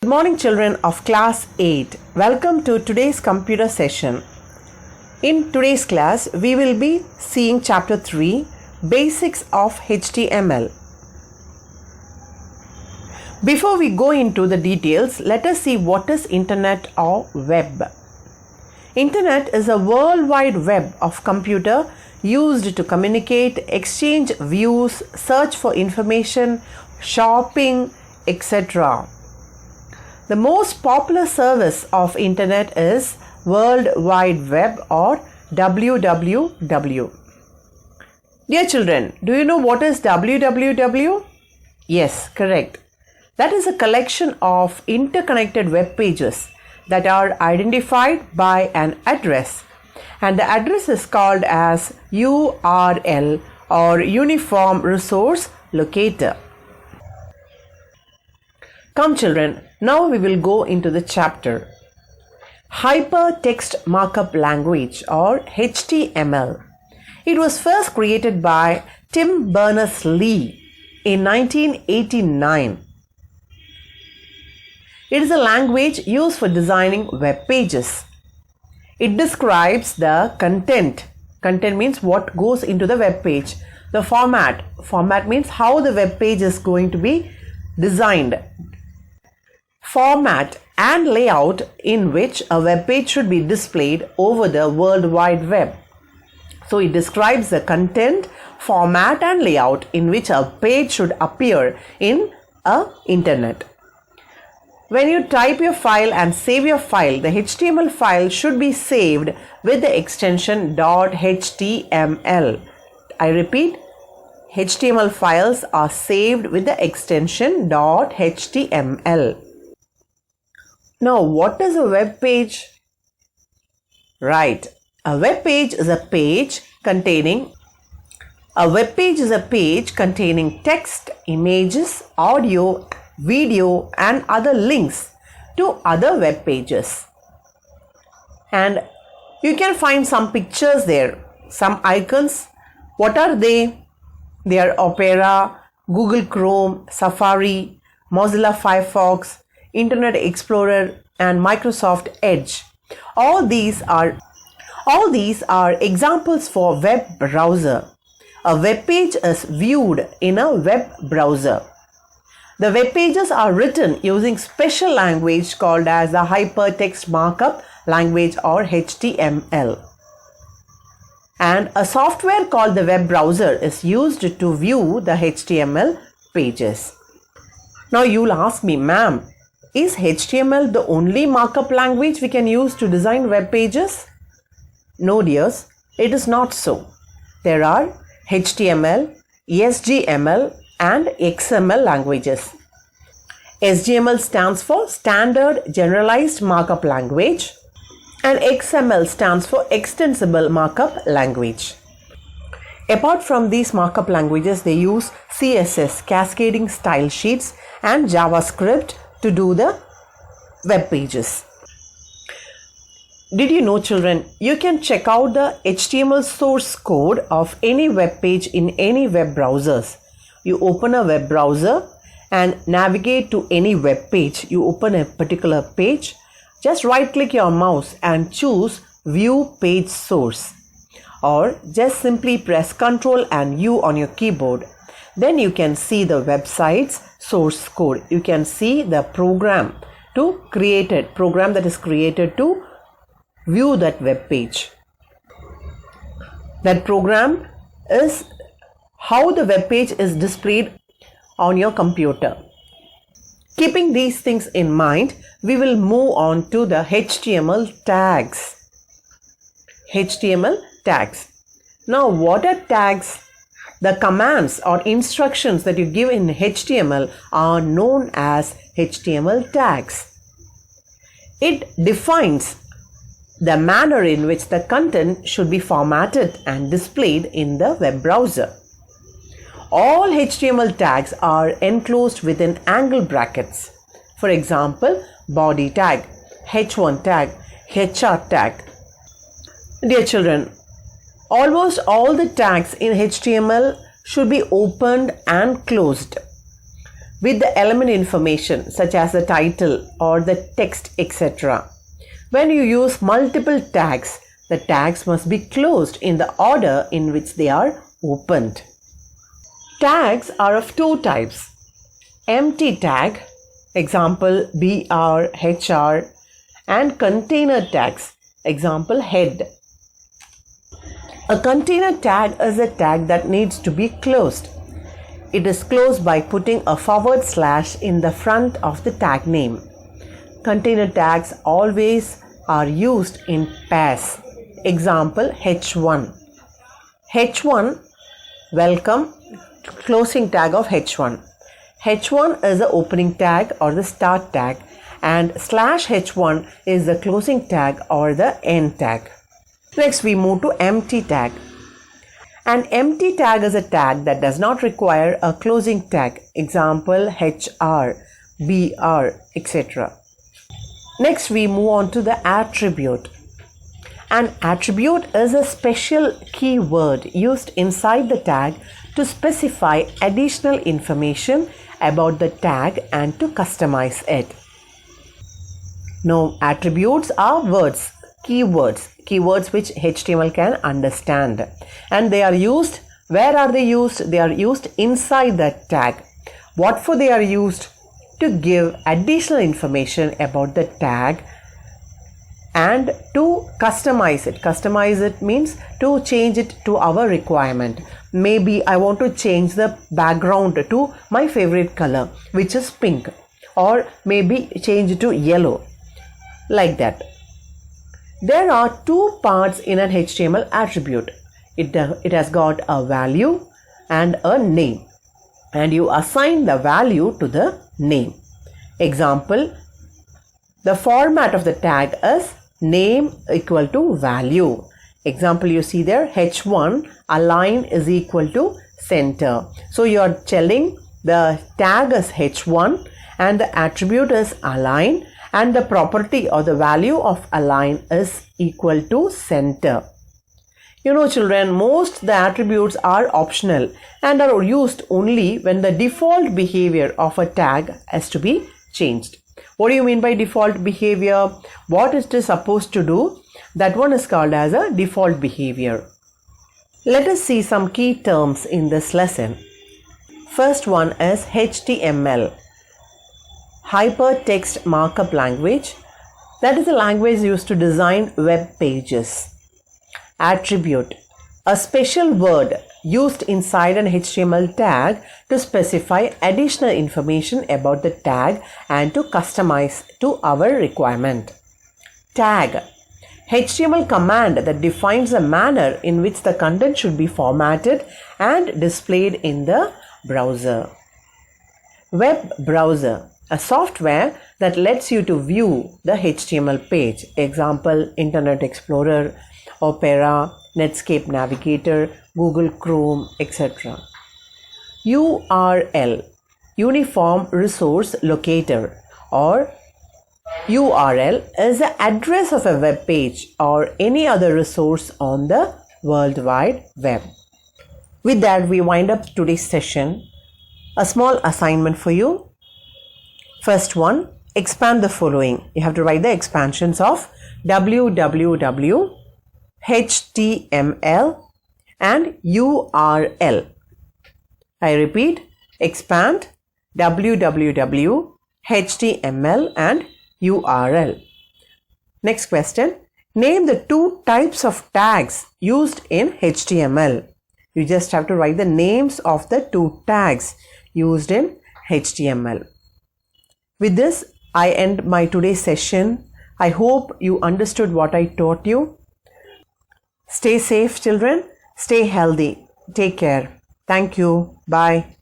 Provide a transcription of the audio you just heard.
morning, children of class 8. Welcome to today's computer session. In today's class, we will be seeing chapter 3, Basics of HTML. Before we go into the details, let us see what is Internet or web. Internet is a worldwide web of computer used to communicate, exchange views, search for information, shopping, etc. The most popular service of Internet is World Wide Web or WWW. Dear children, do you know what is WWW? Yes, correct. That is a collection of interconnected web pages that are identified by an address, and the address is called as URL or Uniform Resource Locator. Come children, now we will go into the chapter. Hypertext Markup Language or HTML. It was first created by Tim Berners-Lee in 1989. It is a language used for designing web pages. It describes the content. Content means what goes into the web page. The format. Format means how the web page is going to be designed. Format and layout in which a web page should be displayed over the World Wide Web. So it describes the content, format and layout in which a page should appear in a internet. When you type your file and save your file, the HTML file should be saved with the extension .html. I repeat, HTML files are saved with the extension .html. Now, what is a web page? Right, a web page is a page containing text, images, audio, video and other links to other web pages. And you can find some pictures there, some icons. What are they? They are Opera, Google Chrome, Safari, Mozilla Firefox, Internet Explorer and Microsoft Edge. All these are examples for web browser. A web page is viewed in a web browser. The web pages are written using special language called as the Hypertext Markup Language or HTML. And a software called the web browser is used to view the HTML pages. Now you'll ask me, ma'am, is HTML the only markup language we can use to design web pages? No dears, it is not so. There are HTML, SGML and XML languages. SGML stands for Standard Generalized Markup Language and XML stands for Extensible Markup Language. Apart from these markup languages, they use CSS, Cascading Style Sheets and JavaScript to do the web pages. Did you know, children, you can check out the HTML source code of any web page in any web browsers. You open a web browser and navigate to any web page. You open a particular page, just right click your mouse and choose View Page Source, or just simply press Ctrl and U on your keyboard. Then you can see the website's source code. You can see the program that is created to view that web page. That program is how the web page is displayed on your computer. Keeping these things in mind, we will move on to the HTML tags. HTML tags. Now, what are tags? The commands or instructions that you give in HTML are known as HTML tags. It defines the manner in which the content should be formatted and displayed in the web browser. All HTML tags are enclosed within angle brackets. For example, body tag, H1 tag, HR tag. Dear children, almost all the tags in HTML should be opened and closed. with the element information such as the title or the text, etc. When you use multiple tags, the tags must be closed in the order in which they are opened. Tags are of two types. Empty tag, example BR, HR, and container tags, example head. A container tag is a tag that needs to be closed. It is closed by putting a / in the front of the tag name. Container tags always are used in pairs. Example H1. H1, welcome, closing tag of H1. H1 is the opening tag or the start tag, and /H1 is the closing tag or the end tag. Next we move to empty tag. An empty tag is a tag that does not require a closing tag. Example HR, BR, etc. Next we move on to the attribute. An attribute is a special keyword used inside the tag to specify additional information about the tag and to customize it. Now, attributes are words, keywords which HTML can understand, and they are used. Where are they used? They are used inside the tag. What for they are used? To give additional information about the tag and to customize it. Customize it means to change it to our requirement. Maybe I want to change the background to my favorite color, which is pink, or maybe change it to yellow, like that. There are two parts in an HTML attribute. It has got a value and a name, and you assign the value to the name. Example, the format of the tag is name equal to value. Example, you see there, H1 align is equal to center. So you are telling the tag is H1 and the attribute is align, and the property or the value of align is equal to center. You know, children, most the attributes are optional and are used only when the default behavior of a tag has to be changed. What do you mean by default behavior? What it is supposed to do? That one is called as a default behavior. Let us see some key terms in this lesson. First one is HTML, Hypertext Markup Language. That is a language used to design web pages. Attribute, a special word used inside an HTML tag to specify additional information about the tag and to customize to our requirement. Tag, HTML command that defines the manner in which the content should be formatted and displayed in the browser. Web browser, a software that lets you to view the HTML page. Example, Internet Explorer, Opera, Netscape Navigator, Google Chrome, etc. URL, Uniform Resource Locator, or URL is the address of a web page or any other resource on the World Wide Web. With that, we wind up today's session. A small assignment for you. First one, expand the following. You have to write the expansions of www, HTML and URL. I repeat, expand www, HTML and URL. Next question, name the two types of tags used in HTML. You just have to write the names of the two tags used in HTML. With this, I end my today's session. I hope you understood what I taught you. Stay safe, children. Stay healthy. Take care. Thank you. Bye.